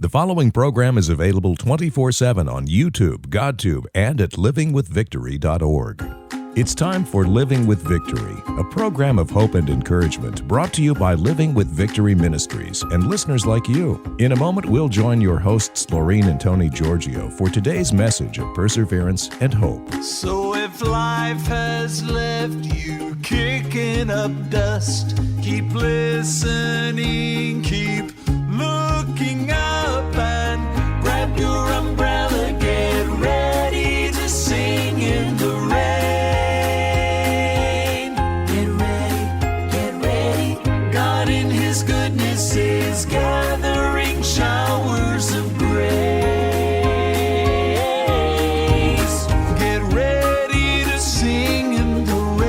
The following program is available 24/7 on YouTube, GodTube, and at livingwithvictory.org. It's time for Living with Victory, a program of hope and encouragement brought to you by Living with Victory Ministries and listeners like you. In a moment, we'll join your hosts, Laureen and Tony Giorgio, for today's message of perseverance and hope. So if life has left you kicking up dust, keep listening, keep looking up and grab your umbrella, get ready to sing in the rain. Get ready, God in His goodness is gathering showers of grace. Get ready to sing in the rain.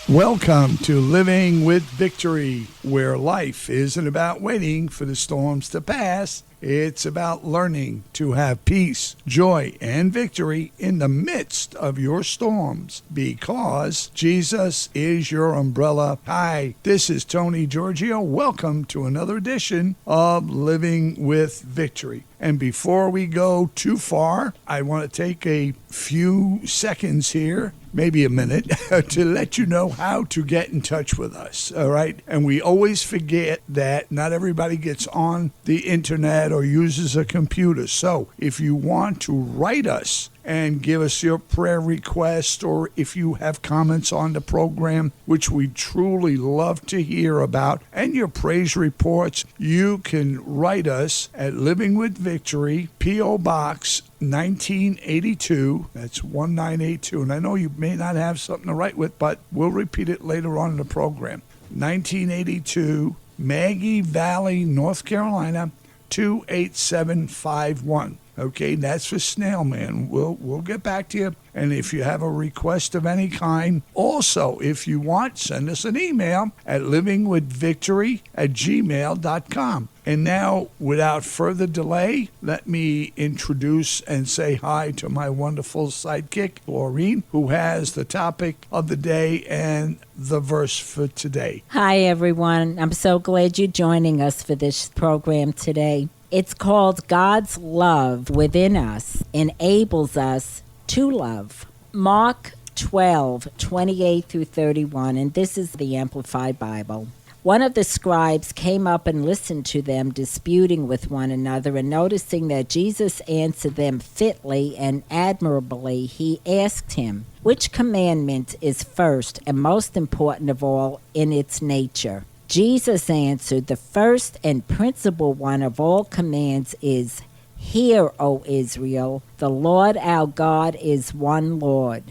Welcome to Living with Victory, where life isn't about waiting for the storms to pass. It's about learning to have peace, joy, and victory in the midst of your storms, because Jesus is your umbrella. Hi, this is Tony Giorgio. Welcome to another edition of Living with Victory. And before we go too far, I want to take a few seconds here, maybe a minute, to let you know how to get in touch with us, all right? And we always forget that not everybody gets on the internet or uses a computer. So if you want to write us and give us your prayer request, or if you have comments on the program, which we truly love to hear about, and your praise reports, you can write us at Living with Victory, P.O. Box 1982. That's 1982. And I know you may not have something to write with, but we'll repeat it later on in the program. 1982, Maggie Valley, North Carolina, 28751. Okay, that's for Snail Man. We'll get back to you. And if you have a request of any kind, also, if you want, send us an email at livingwithvictory@gmail.com. And now, without further delay, let me introduce and say hi to my wonderful sidekick, Laureen, who has the topic of the day and the verse for today. Hi, everyone. I'm so glad you're joining us for this program today. It's called God's Love Within Us Enables Us to Love. Mark 12:28 through 31, and this is the Amplified Bible. One of the scribes came up and listened to them disputing with one another, and noticing that Jesus answered them fitly and admirably, he asked him, "Which commandment is first and most important of all in its nature?" Jesus answered, "The first and principal one of all commands is, 'Hear, O Israel, the Lord our God is one Lord,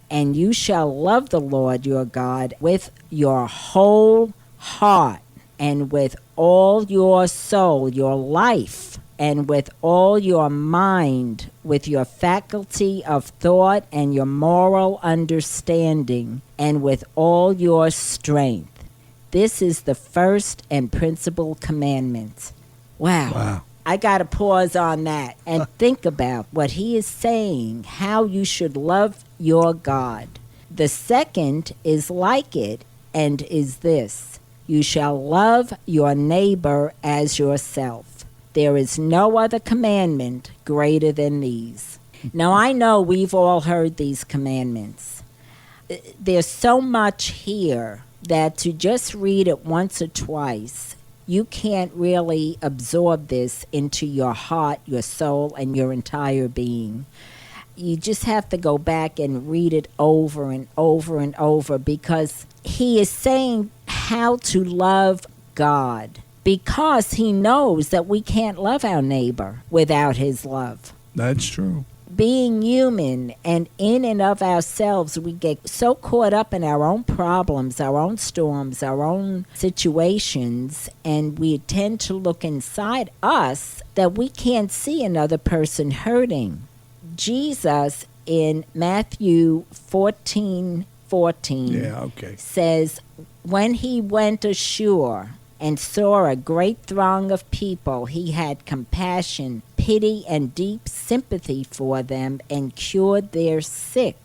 and you shall love the Lord your God with your whole heart, and with all your soul, your life, and with all your mind, with your faculty of thought and your moral understanding, and with all your strength. This is the first and principal commandment." Wow. I got to pause on that and think about what he is saying, how you should love your God. The second is like it, and is this: you shall love your neighbor as yourself. There is no other commandment greater than these. Now, I know we've all heard these commandments. There's so much here that to just read it once or twice, you can't really absorb this into your heart, your soul, and your entire being. You just have to go back and read it over and over and over, because he is saying how to love God, because he knows that we can't love our neighbor without his love. That's true. Being human and in and of ourselves, we get so caught up in our own problems, our own storms, our own situations, and we tend to look inside us that we can't see another person hurting. Jesus in Matthew 14:14 says, "When he went ashore and saw a great throng of people, he had compassion, pity, and deep sympathy for them, and cured their sick."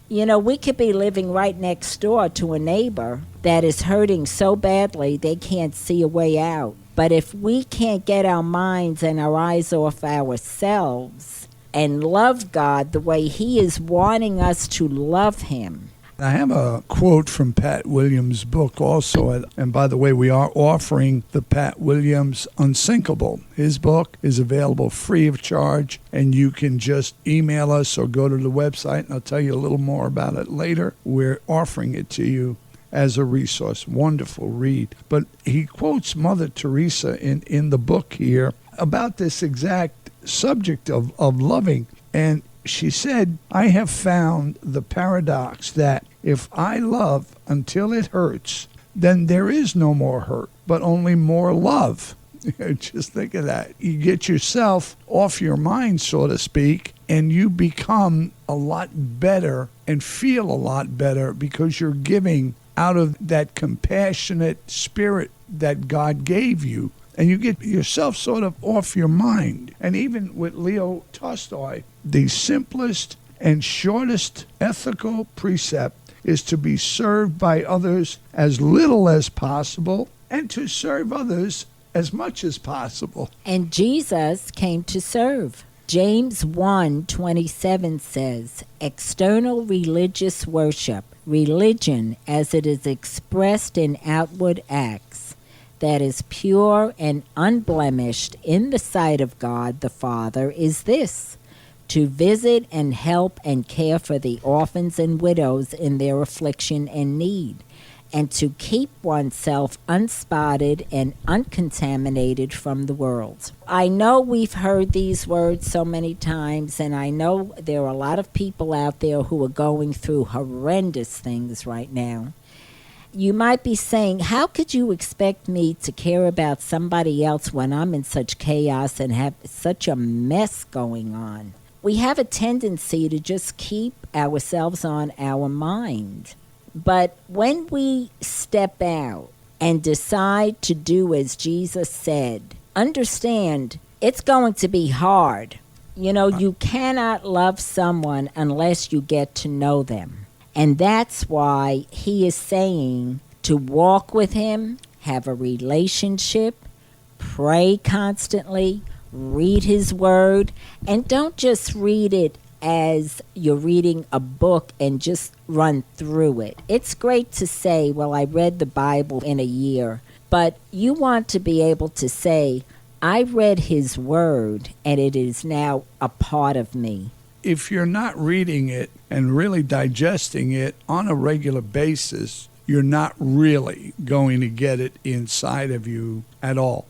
You know, we could be living right next door to a neighbor that is hurting so badly they can't see a way out. But if we can't get our minds and our eyes off ourselves and love God the way He is wanting us to love Him. I have a quote from Pat Williams' book also, and by the way, we are offering the Pat Williams Unsinkable. His book is available free of charge, and you can just email us or go to the website, and I'll tell you a little more about it later. We're offering it to you as a resource. Wonderful read. But he quotes Mother Teresa in the book here about this exact subject of loving, and she said, I have found the paradox that if I love until it hurts, then there is no more hurt, but only more love. Just think of that. You get yourself off your mind, so to speak, and you become a lot better and feel a lot better because you're giving out of that compassionate spirit that God gave you. And you get yourself sort of off your mind. And even with Leo Tolstoy, the simplest and shortest ethical precept is to be served by others as little as possible and to serve others as much as possible. And Jesus came to serve. James 1:27 says, external religious worship, religion as it is expressed in outward acts, that is pure and unblemished in the sight of God the Father, is this: to visit and help and care for the orphans and widows in their affliction and need, and to keep oneself unspotted and uncontaminated from the world. I know we've heard these words so many times, and I know there are a lot of people out there who are going through horrendous things right now. You might be saying, how could you expect me to care about somebody else when I'm in such chaos and have such a mess going on? We have a tendency to just keep ourselves on our mind. But when we step out and decide to do as Jesus said, understand it's going to be hard. You know, you cannot love someone unless you get to know them. And that's why He is saying to walk with Him, have a relationship, pray constantly, read His Word, and don't just read it as you're reading a book and just run through it. It's great to say, well, I read the Bible in a year, but you want to be able to say, I read His Word and it is now a part of me. If you're not reading it and really digesting it on a regular basis, you're not really going to get it inside of you at all.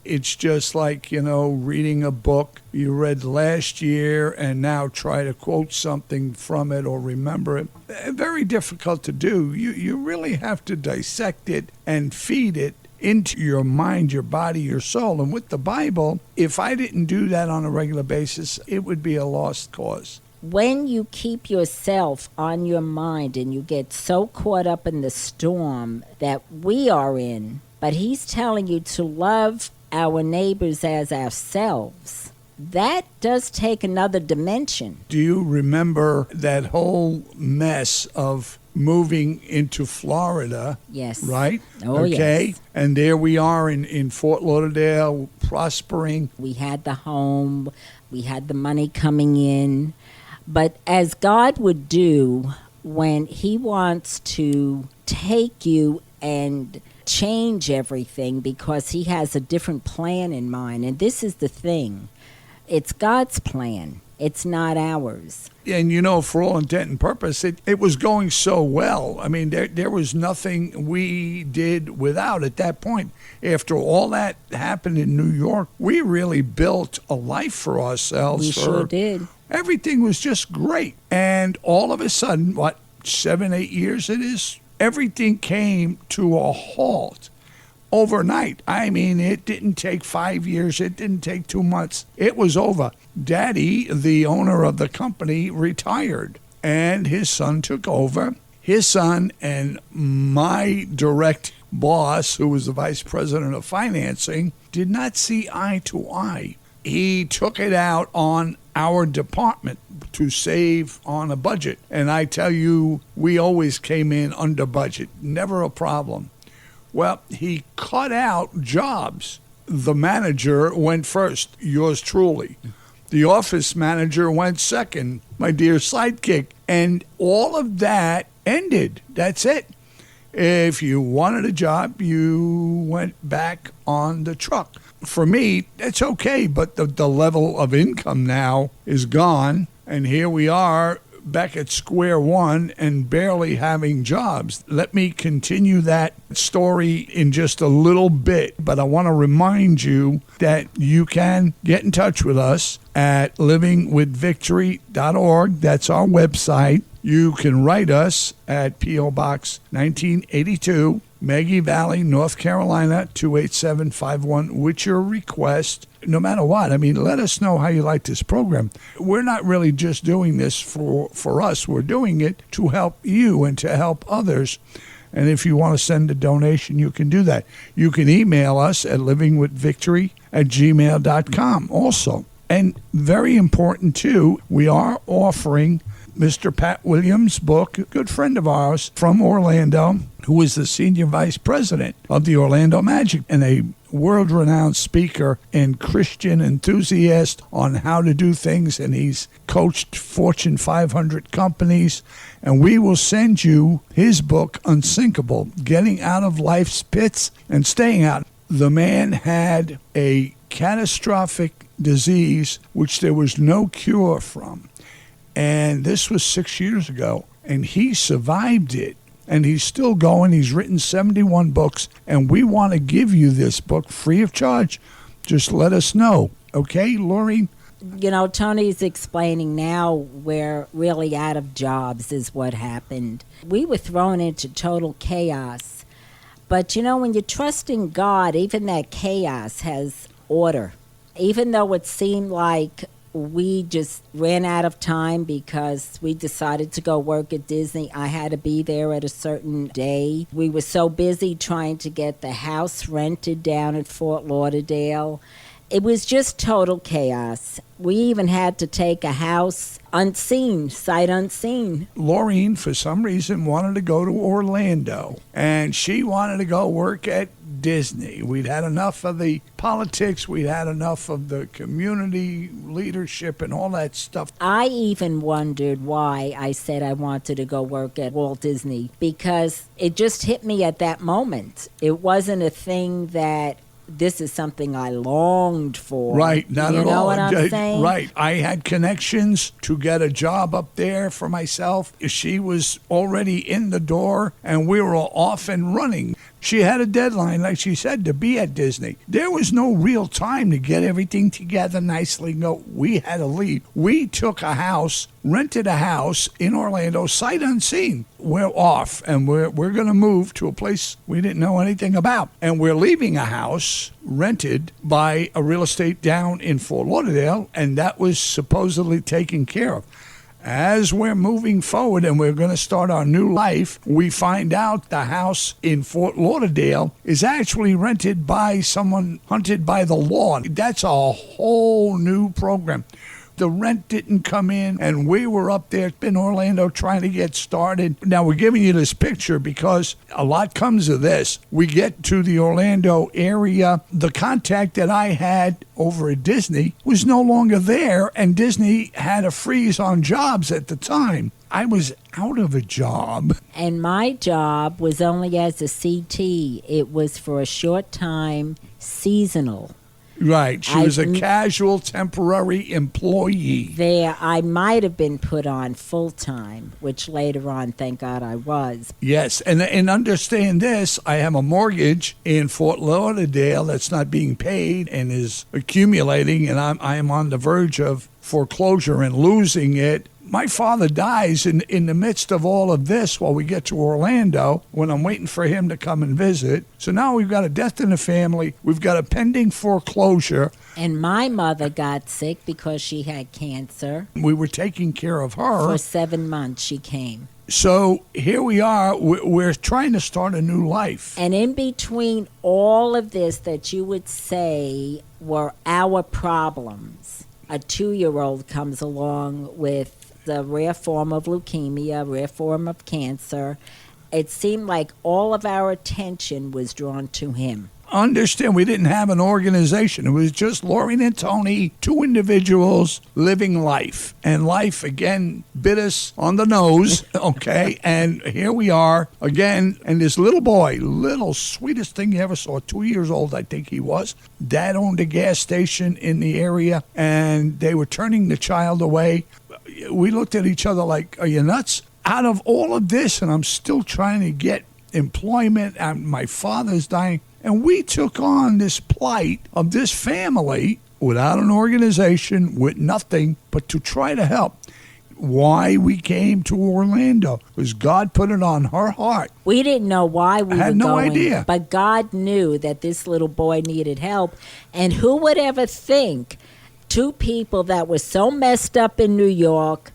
It's just like, reading a book you read last year and now try to quote something from it or remember it. Very difficult to do. You really have to dissect it and feed it into your mind, your body, your soul. And with the Bible, if I didn't do that on a regular basis, it would be a lost cause. When you keep yourself on your mind and you get so caught up in the storm that we are in, but He's telling you to love our neighbors as ourselves, that does take another dimension. Do you remember that whole mess of moving into Florida? Yes. Right? Oh, okay. Yes. And there we are in Fort Lauderdale, prospering. We had the home, we had the money coming in. But as God would do when He wants to take you and change everything because He has a different plan in mind. And this is the thing. It's God's plan. It's not ours. And, for all intent and purpose, it was going so well. I mean, there was nothing we did without at that point. After all that happened in New York, we really built a life for ourselves. We sure did. Everything was just great. And all of a sudden, 7, 8 years it is, everything came to a halt overnight. I mean, it didn't take 5 years. It didn't take 2 months. It was over. Daddy, the owner of the company, retired, and his son took over. His son and my direct boss, who was the vice president of financing, did not see eye to eye. he took it out on our department to save on a budget. And I tell you, we always came in under budget, never a problem. Well, he cut out jobs. The manager went first, yours truly. The office manager went second, my dear sidekick. And all of that ended. That's it. If you wanted a job, you went back on the truck. For me, it's okay, but the level of income now is gone. And here we are back at square one and barely having jobs. Let me continue that story in just a little bit, but I want to remind you that you can get in touch with us at livingwithvictory.org. That's our website. You can write us at P.O. Box 1982, Maggie Valley, North Carolina, 28751, with your request. No matter what, I mean, let us know how you like this program. We're not really just doing this for us. We're doing it to help you and to help others. And if you want to send a donation, you can do that. You can email us at livingwithvictory@gmail.com also. And very important, too, we are offering Mr. Pat Williams' book, a good friend of ours from Orlando, who is the senior vice president of the Orlando Magic and a world-renowned speaker and Christian enthusiast on how to do things, and he's coached Fortune 500 companies. And we will send you his book, Unsinkable, Getting Out of Life's Pits and Staying Out. The man had a catastrophic disease which there was no cure from. And this was 6 years ago, and he survived it. And he's still going. He's written 71 books, and we want to give you this book free of charge. Just let us know. Okay, Laureen? You know, Tony's explaining now we're really out of jobs is what happened. We were thrown into total chaos. But, you know, when you trust in God, even that chaos has order. Even though it seemed like we just ran out of time because we decided to go work at Disney. I had to be there at a certain day. We were so busy trying to get the house rented down at Fort Lauderdale. It was just total chaos. We even had to take a house unseen, sight unseen. Laureen, for some reason, wanted to go to Orlando, and she wanted to go work at Disney. We'd had enough of the politics. We'd had enough of the community leadership and all that stuff. I even wondered why I said I wanted to go work at Walt Disney, because it just hit me at that moment. It wasn't a thing that this is something I longed for. Right, not at all. You know what I'm saying? Right. I had connections to get a job up there for myself. She was already in the door, and we were off and running. She had a deadline, like she said, to be at Disney. There was no real time to get everything together nicely. No, we had to leave. We took a house, rented a house in Orlando, sight unseen. We're off, and we're going to move to a place we didn't know anything about. And we're leaving a house rented by a real estate down in Fort Lauderdale, and that was supposedly taken care of. As we're moving forward and we're going to start our new life, we find out the house in Fort Lauderdale is actually rented by someone hunted by the law. That's a whole new program. The rent didn't come in, and we were up there in Orlando trying to get started. Now, we're giving you this picture because a lot comes of this. We get to the Orlando area. The contact that I had over at Disney was no longer there, and Disney had a freeze on jobs at the time. I was out of a job. And my job was only as a CT. It was for a short time, seasonal. Right. She was a casual, temporary employee. There, I might have been put on full-time, which later on, thank God I was. Yes, and understand this, I have a mortgage in Fort Lauderdale that's not being paid and is accumulating, and I am on the verge of foreclosure and losing it. My father dies in the midst of all of this while we get to Orlando when I'm waiting for him to come and visit. So now we've got a death in the family. We've got a pending foreclosure. And my mother got sick because she had cancer. We were taking care of her. For 7 months she came. So here we are. We're trying to start a new life. And in between all of this that you would say were our problems, a 2-year-old comes along with the rare form of leukemia, rare form of cancer. It seemed like all of our attention was drawn to him. Understand, we didn't have an organization. It was just Laureen and Tony, 2 individuals living life. And life, again, bit us on the nose, okay? And here we are again. And this little boy, little sweetest thing you ever saw, 2 years old, I think he was. Dad owned a gas station in the area, and they were turning the child away. We looked at each other like, are you nuts? Out of all of this, and I'm still trying to get employment, and my father's dying. And we took on this plight of this family without an organization, with nothing, but to try to help. Why we came to Orlando was God put it on her heart. We didn't know why we had were no going, idea. but God knew that this little boy needed help. And who would ever think 2 people that were so messed up in New York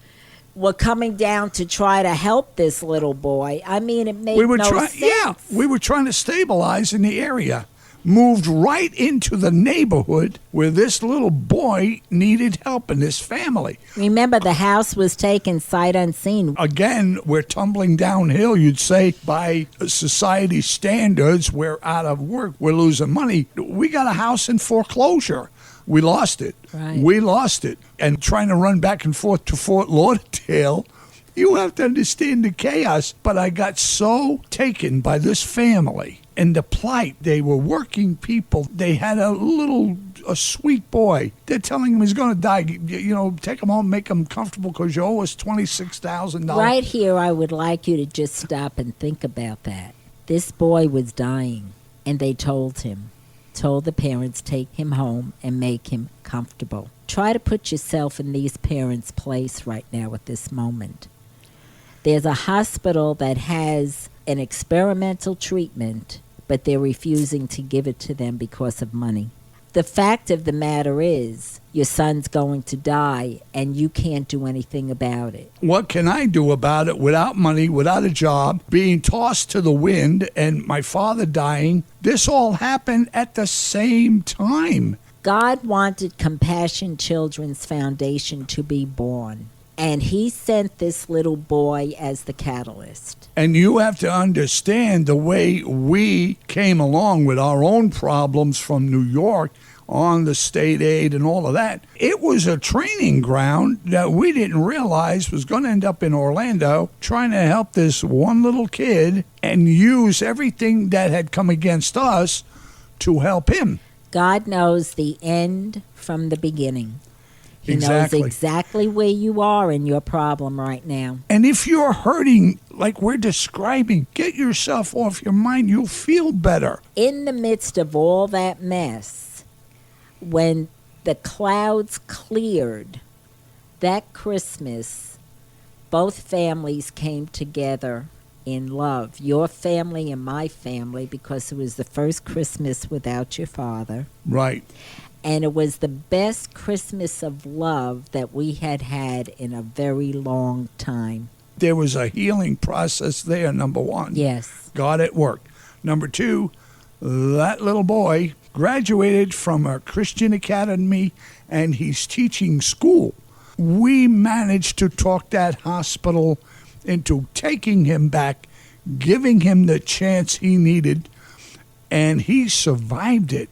were coming down to try to help this little boy? I mean, it made sense. Yeah, we were trying to stabilize in the area. Moved right into the neighborhood where this little boy needed help in this family. Remember, the house was taken sight unseen. Again, we're tumbling downhill, you'd say, by society standards. We're out of work. We're losing money. We got a house in foreclosure. We lost it. Right. We lost it. And trying to run back and forth to Fort Lauderdale, you have to understand the chaos. But I got so taken by this family and the plight. They were working people. They had a sweet boy. They're telling him he's going to die. You know, take him home, make him comfortable because you owe us $26,000. Right here, I would like you to just stop and think about that. This boy was dying, and they told the parents, take him home and make him comfortable. Try to put yourself in these parents' place right now at this moment. There's a hospital that has an experimental treatment, but they're refusing to give it to them because of money. The fact of the matter is, your son's going to die, and you can't do anything about it. What can I do about it without money, without a job, being tossed to the wind, and my father dying? This all happened at the same time. God wanted Compassion Children's Foundation to be born, and he sent this little boy as the catalyst. And you have to understand the way we came along with our own problems from New York on the state aid and all of that. It was a training ground that we didn't realize was going to end up in Orlando, trying to help this one little kid and use everything that had come against us to help him. God knows the end from the beginning. He Exactly. knows exactly where you are in your problem right now. And if you're hurting like we're describing, get yourself off your mind. You'll feel better. In the midst of all that mess, when the clouds cleared, that Christmas, both families came together in love. Your family and my family, because it was the first Christmas without your father. Right. And it was the best Christmas of love that we had had in a very long time. There was a healing process there, number one. Yes. God at work. Number two, that little boy graduated from a Christian academy, and he's teaching school. We managed to talk that hospital into taking him back, giving him the chance he needed, and he survived it.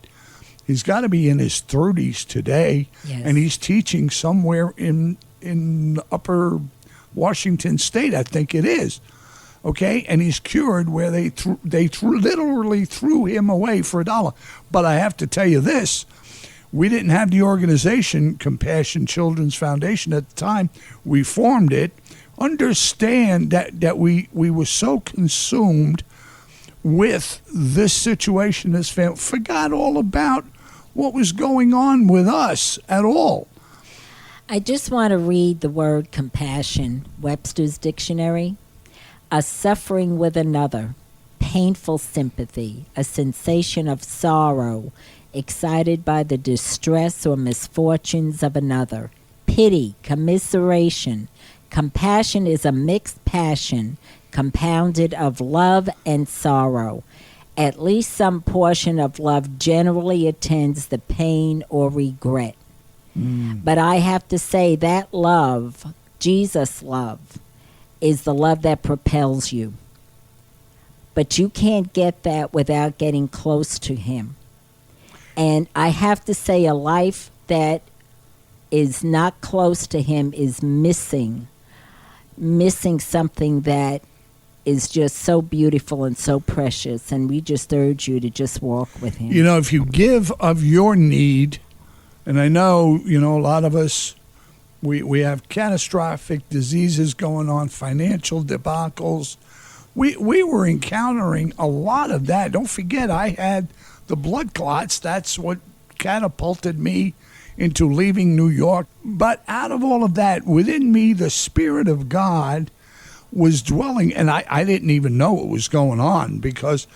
He's got to be in his 30s today, Yes. and he's teaching somewhere in upper Washington State, I think it is. Okay, and he's cured where they literally threw him away for $1. But I have to tell you this, we didn't have the organization, Compassion Children's Foundation, at the time. We formed it. Understand that we were so consumed with this situation, this family, forgot all about what was going on with us at all. I just want to read the word compassion, Webster's Dictionary. A suffering with another, painful sympathy, a sensation of sorrow excited by the distress or misfortunes of another, pity, commiseration, Compassion is a mixed passion compounded of love and sorrow. At least some portion of love generally attends the pain or regret. But I have to say that love, Jesus' love, is the love that propels you. But you can't get that without getting close to him. And I have to say a life that is not close to him is missing something that is just so beautiful and so precious. And we just urge you to just walk with him. You know, if you give of your need, and I know, a lot of us, we have catastrophic diseases going on, financial debacles. We were encountering a lot of that. Don't forget, I had the blood clots. That's what catapulted me into leaving New York. But out of all of that, within me, the Spirit of God was dwelling, and I didn't even know what was going on because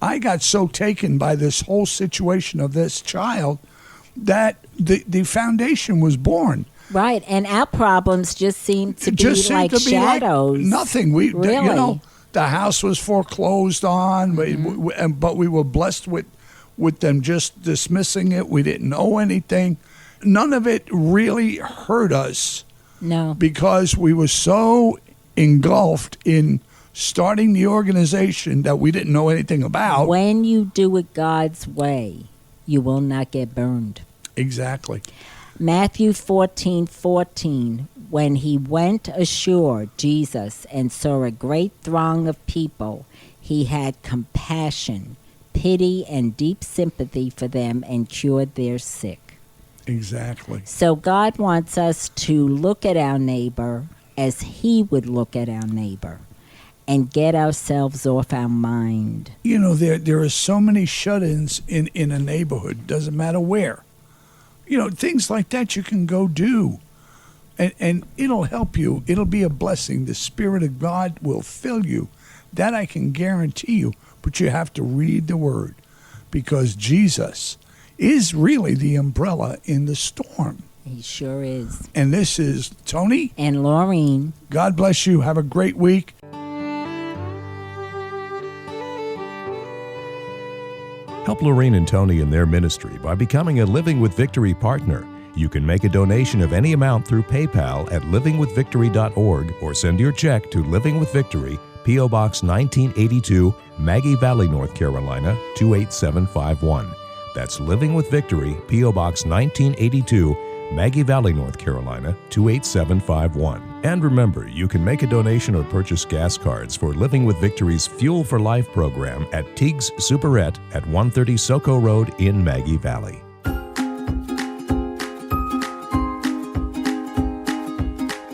I got so taken by this whole situation of this child that the foundation was born. Right, and our problems just seem to be like shadows. Like nothing. Really? The house was foreclosed on, but we were blessed with them just dismissing it. We didn't know anything. None of it really hurt us. No. Because we were so engulfed in starting the organization that we didn't know anything about. When you do it God's way, you will not get burned. Exactly. Matthew 14:14, when he went ashore, Jesus, and saw a great throng of people, he had compassion, pity, and deep sympathy for them and cured their sick. Exactly. So God wants us to look at our neighbor as he would look at our neighbor and get ourselves off our mind. There are so many shut-ins in a neighborhood, doesn't matter where. Things like that you can go do. And it'll help you. It'll be a blessing. The Spirit of God will fill you. That I can guarantee you. But you have to read the Word. Because Jesus is really the umbrella in the storm. He sure is. And this is Tony. And Laureen. God bless you. Have a great week. Help Laureen and Tony in their ministry by becoming a Living with Victory partner. You can make a donation of any amount through PayPal at livingwithvictory.org or send your check to Living with Victory, P.O. Box 1982, Maggie Valley, North Carolina, 28751. That's Living with Victory, P.O. Box 1982, Maggie Valley, North Carolina, 28751. And remember, you can make a donation or purchase gas cards for Living with Victory's Fuel for Life program at Teague's Superette at 130 Soco Road in Maggie Valley.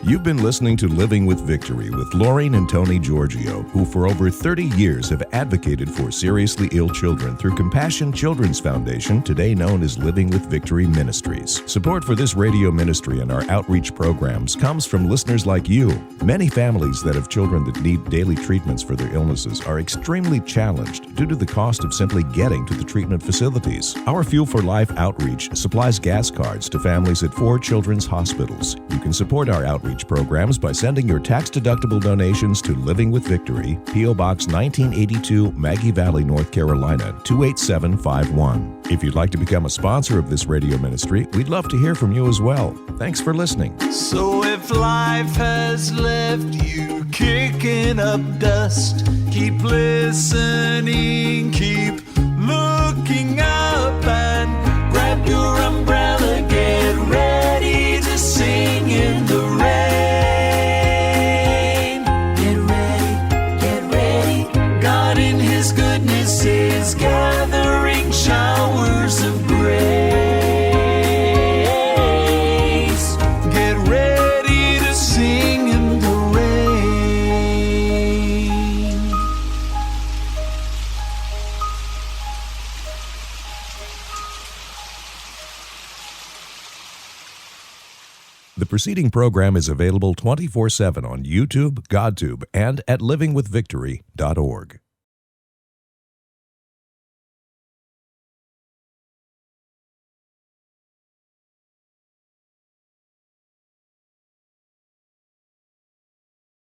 You've been listening to Living with Victory with Laureen and Tony Giorgio, who for over 30 years have advocated for seriously ill children through Compassion Children's Foundation, today known as Living with Victory Ministries. Support for this radio ministry and our outreach programs comes from listeners like you. Many families that have children that need daily treatments for their illnesses are extremely challenged due to the cost of simply getting to the treatment facilities. Our Fuel for Life outreach supplies gas cards to families at 4 children's hospitals. You can support our outreach programs by sending your tax-deductible donations to Living with Victory, P.O. Box 1982, Maggie Valley, North Carolina, 28751. If you'd like to become a sponsor of this radio ministry, we'd love to hear from you as well. Thanks for listening. So if life has left you kicking up dust, keep listening, keep looking up, and grab your umbrella, get ready to sing in the rain. Get ready. God in His goodness is gathering showers of grace. Get ready to sing in the rain. The preceding program is available 24/7 on YouTube, GodTube, and at livingwithvictory.org.